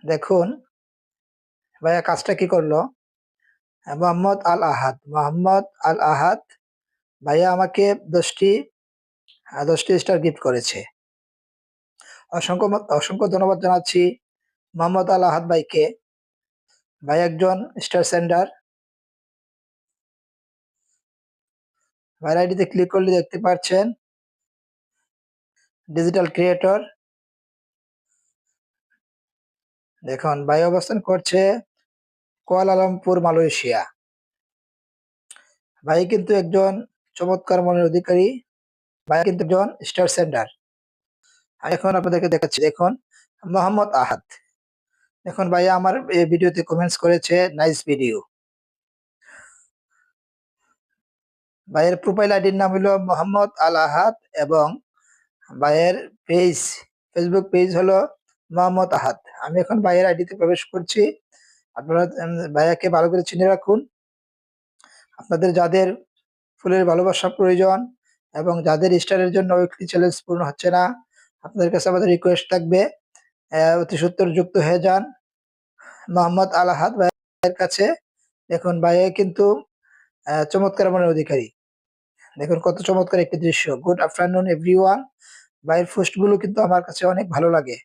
দেখুন ভাইয়া কাজটা কি করলো। মোহাম্মদ আল আহাদ ভাইয়া আমাকে 10টি স্টার গিফট করেছে। অসংখ্য ধন্যবাদ জানাচ্ছি মোহাম্মদ আল আহাদ ভাইকে। ভাই একজন স্টার সেন্ডার। ভাইয়ের আইডিতে ক্লিক করলে দেখতে পাচ্ছেন ডিজিটাল ক্রিয়েটর। দেখুন ভাই অবস্থান করছে কুয়ালালামপুর, মালয়েশিয়া। ভাই কিন্তু একজন চমৎকার মনের অধিকারী। ভাই কিন্তু একজন স্টার সেন্ডার। এখন আপনাদেরকে দেখাচ্ছি, দেখুন মোহাম্মদ আহাদ। দেখুন ভাইয়া আমার এই ভিডিওতে কমেন্টস করেছে নাইস ভিডিও। ভাইয়ের প্রোফাইল আইডির নাম হলো মোহাম্মদ আল আহাদ এবং ভাইয়ের ফেসবুক পেজ হলো মোহাম্মদ আহাদ। আমি এখন ভাইয়ের আইডিতে প্রবেশ করছি। আপনারা ভাইয়াকে ভালো করে চিনে রাখুন। আপনাদের যাদের ফুলের ভালোবাসা প্রয়োজন এবং যাদের স্টারের জন্য উইকলি চ্যালেঞ্জ পূর্ণ হচ্ছে না, আপনাদের কাছে আমাদের রিকোয়েস্ট থাকবে অতি সত্বর যুক্ত হয়ে যান মোহাম্মদ আল আহাদ ভাইয়ের কাছে। দেখুন ভাইয়া কিন্তু চমৎকার মনের অধিকারী। দেখুন কত চমৎকার একটি দৃশ্য। Good afternoon everyone. ভাইয়ের পোস্টগুলো কিন্তু আমার কাছে অনেক ভালো লাগে।